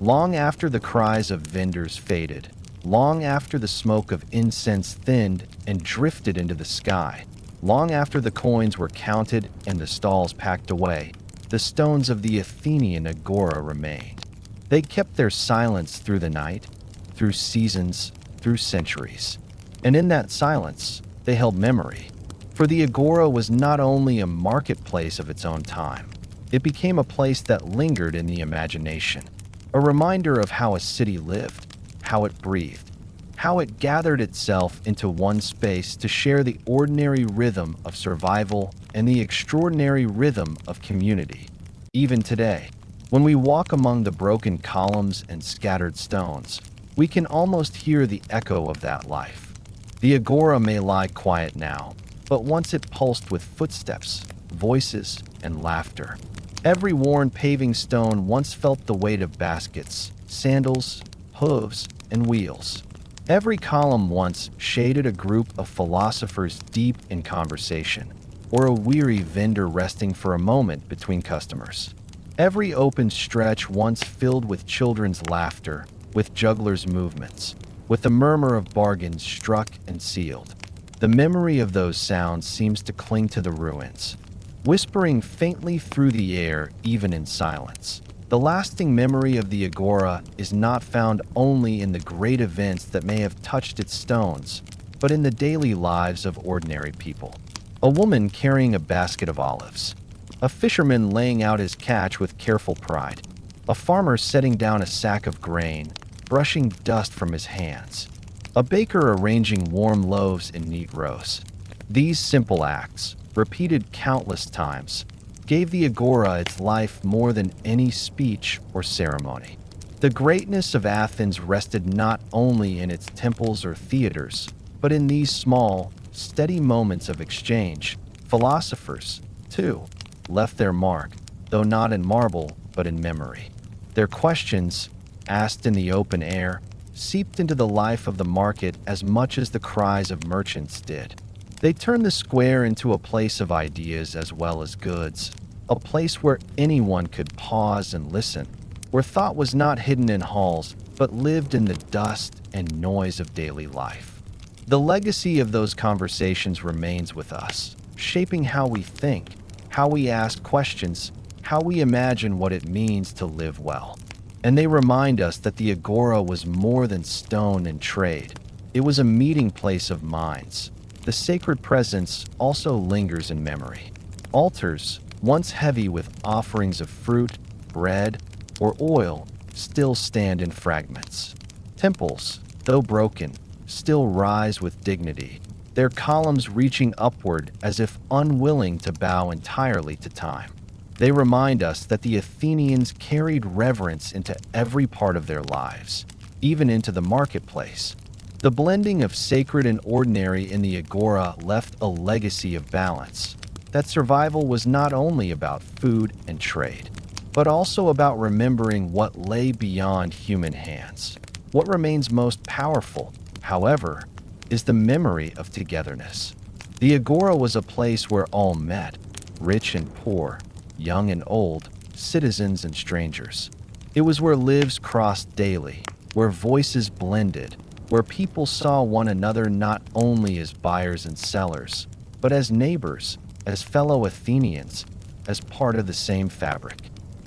Long after the cries of vendors faded, long after the smoke of incense thinned and drifted into the sky, long after the coins were counted and the stalls packed away, the stones of the Athenian Agora remained. They kept their silence through the night, through seasons, through centuries. And in that silence, they held memory. For the Agora was not only a marketplace of its own time, it became a place that lingered in the imagination, a reminder of how a city lived, how it breathed, how it gathered itself into one space to share the ordinary rhythm of survival and the extraordinary rhythm of community. Even today, when we walk among the broken columns and scattered stones, we can almost hear the echo of that life. The Agora may lie quiet now, but once it pulsed with footsteps, voices, and laughter. Every worn paving stone once felt the weight of baskets, sandals, hooves, and wheels. Every column once shaded a group of philosophers deep in conversation, or a weary vendor resting for a moment between customers. Every open stretch once filled with children's laughter, with jugglers' movements, with the murmur of bargains struck and sealed. The memory of those sounds seems to cling to the ruins, whispering faintly through the air even in silence. The lasting memory of the Agora is not found only in the great events that may have touched its stones, but in the daily lives of ordinary people. A woman carrying a basket of olives, a fisherman laying out his catch with careful pride, a farmer setting down a sack of grain, brushing dust from his hands, a baker arranging warm loaves in neat rows. These simple acts, repeated countless times, gave the Agora its life more than any speech or ceremony. The greatness of Athens rested not only in its temples or theaters, but in these small, steady moments of exchange. Philosophers, too, left their mark, though not in marble, but in memory. Their questions, asked in the open air, seeped into the life of the market as much as the cries of merchants did. They turned the square into a place of ideas as well as goods, a place where anyone could pause and listen, where thought was not hidden in halls, but lived in the dust and noise of daily life. The legacy of those conversations remains with us, shaping how we think, how we ask questions, how we imagine what it means to live well. And they remind us that the Agora was more than stone and trade. It was a meeting place of minds. The sacred presence also lingers in memory. Altars, once heavy with offerings of fruit, bread, or oil, still stand in fragments. Temples, though broken, still rise with dignity, their columns reaching upward as if unwilling to bow entirely to time. They remind us that the Athenians carried reverence into every part of their lives, even into the marketplace. The blending of sacred and ordinary in the Agora left a legacy of balance, that survival was not only about food and trade, but also about remembering what lay beyond human hands. What remains most powerful, however, is the memory of togetherness. The Agora was a place where all met, rich and poor, young and old, citizens and strangers. It was where lives crossed daily, where voices blended, where people saw one another not only as buyers and sellers, but as neighbors, as fellow Athenians, as part of the same fabric.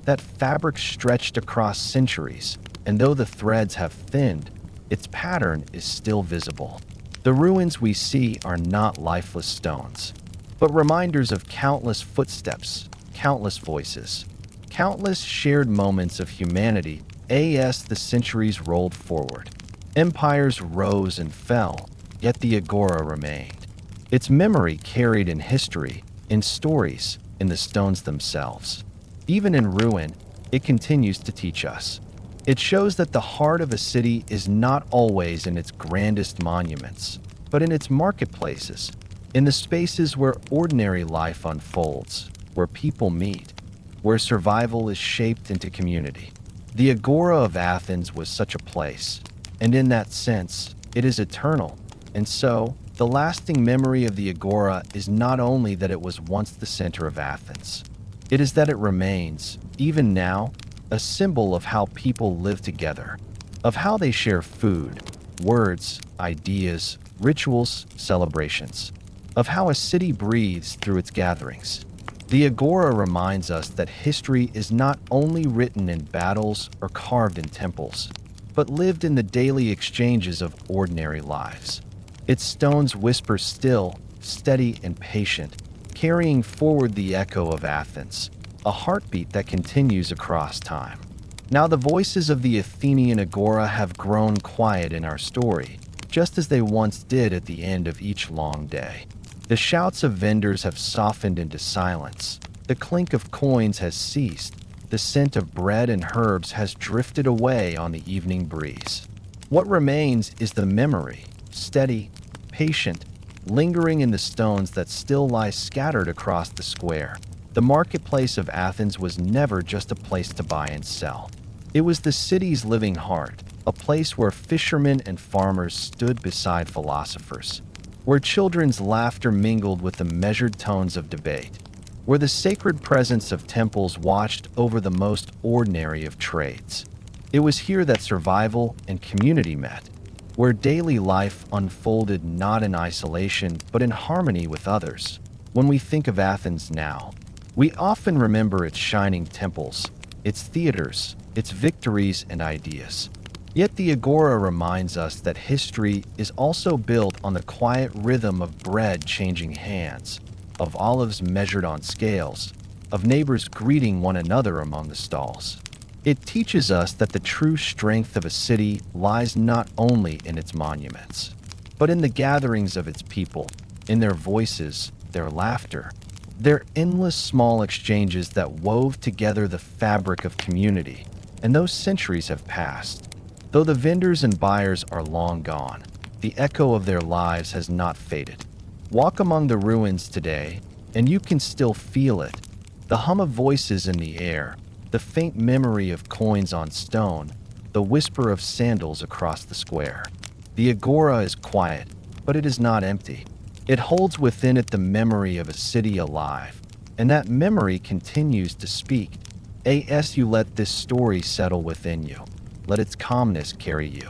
That fabric stretched across centuries, and though the threads have thinned, its pattern is still visible. The ruins we see are not lifeless stones, but reminders of countless footsteps, countless voices, countless shared moments of humanity as the centuries rolled forward. Empires rose and fell, yet the Agora remained. Its memory carried in history, in stories, in the stones themselves. Even in ruin, it continues to teach us. It shows that the heart of a city is not always in its grandest monuments, but in its marketplaces, in the spaces where ordinary life unfolds, where people meet, where survival is shaped into community. The Agora of Athens was such a place, and in that sense, it is eternal. And so, the lasting memory of the Agora is not only that it was once the center of Athens, it is that it remains, even now, a symbol of how people live together, of how they share food, words, ideas, rituals, celebrations, of how a city breathes through its gatherings. The Agora reminds us that history is not only written in battles or carved in temples, but lived in the daily exchanges of ordinary lives. Its stones whisper still, steady, and patient, carrying forward the echo of Athens, a heartbeat that continues across time. Now the voices of the Athenian Agora have grown quiet in our story, just as they once did at the end of each long day. The shouts of vendors have softened into silence, the clink of coins has ceased, the scent of bread and herbs has drifted away on the evening breeze. What remains is the memory, steady, patient, lingering in the stones that still lie scattered across the square. The marketplace of Athens was never just a place to buy and sell. It was the city's living heart, a place where fishermen and farmers stood beside philosophers, where children's laughter mingled with the measured tones of debate, where the sacred presence of temples watched over the most ordinary of trades. It was here that survival and community met, where daily life unfolded not in isolation but in harmony with others. When we think of Athens now, we often remember its shining temples, its theaters, its victories and ideas. Yet the Agora reminds us that history is also built on the quiet rhythm of bread changing hands, of olives measured on scales, of neighbors greeting one another among the stalls. It teaches us that the true strength of a city lies not only in its monuments, but in the gatherings of its people, in their voices, their laughter, their endless small exchanges that wove together the fabric of community. And those centuries have passed. Though the vendors and buyers are long gone, the echo of their lives has not faded. Walk among the ruins today, and you can still feel it. The hum of voices in the air, the faint memory of coins on stone, the whisper of sandals across the square. The Agora is quiet, but it is not empty. It holds within it the memory of a city alive, and that memory continues to speak. As you let this story settle within you, let its calmness carry you.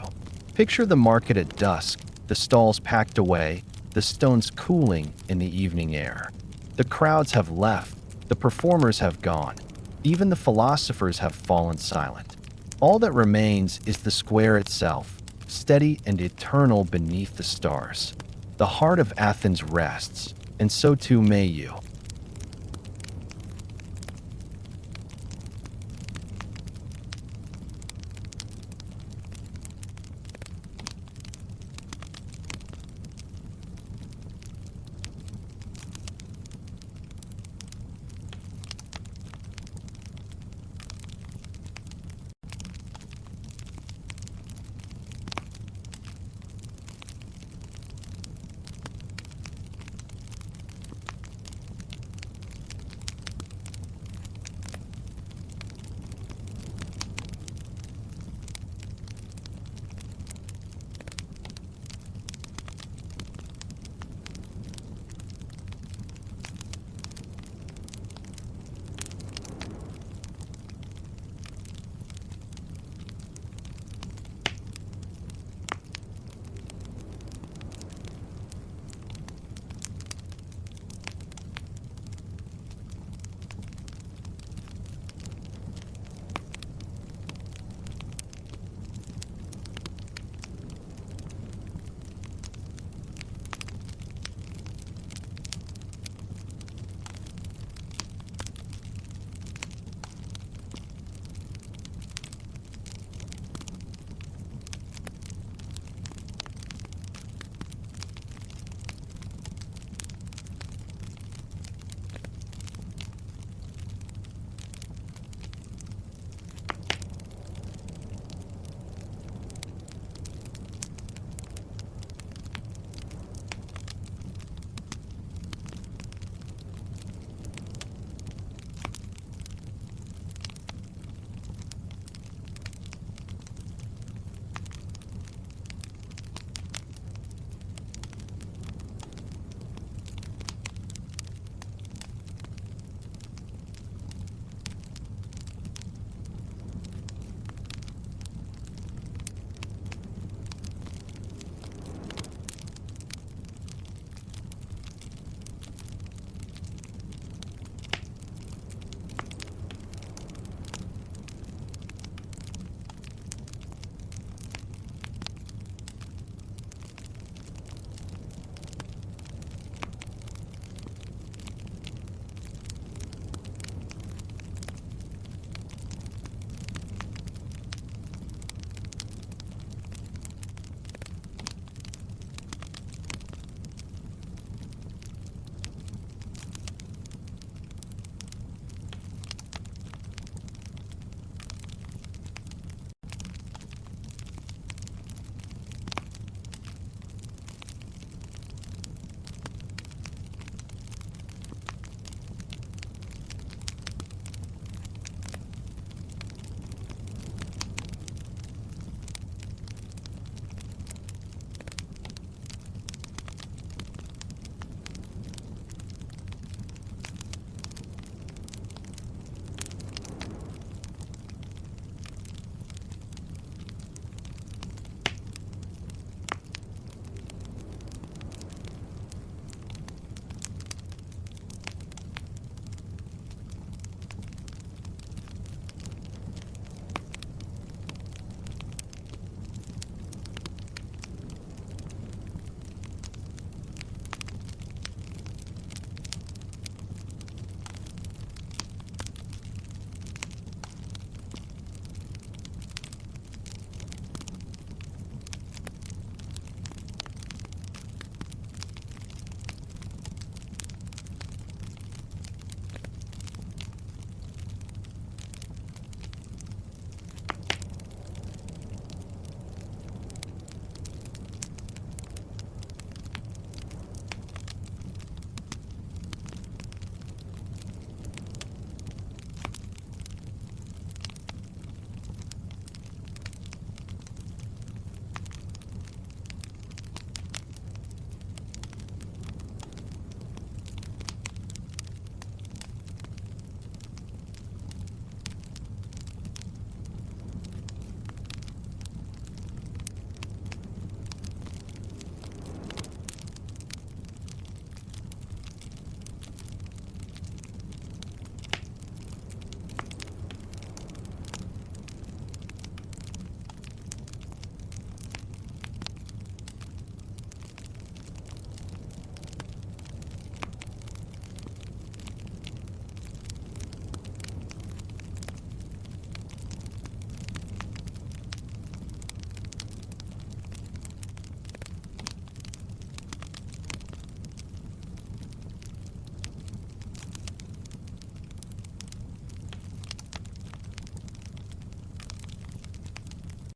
Picture the market at dusk, the stalls packed away, the stones cooling in the evening air. The crowds have left, the performers have gone, even the philosophers have fallen silent. All that remains is the square itself, steady and eternal beneath the stars. The heart of Athens rests, and so too may you.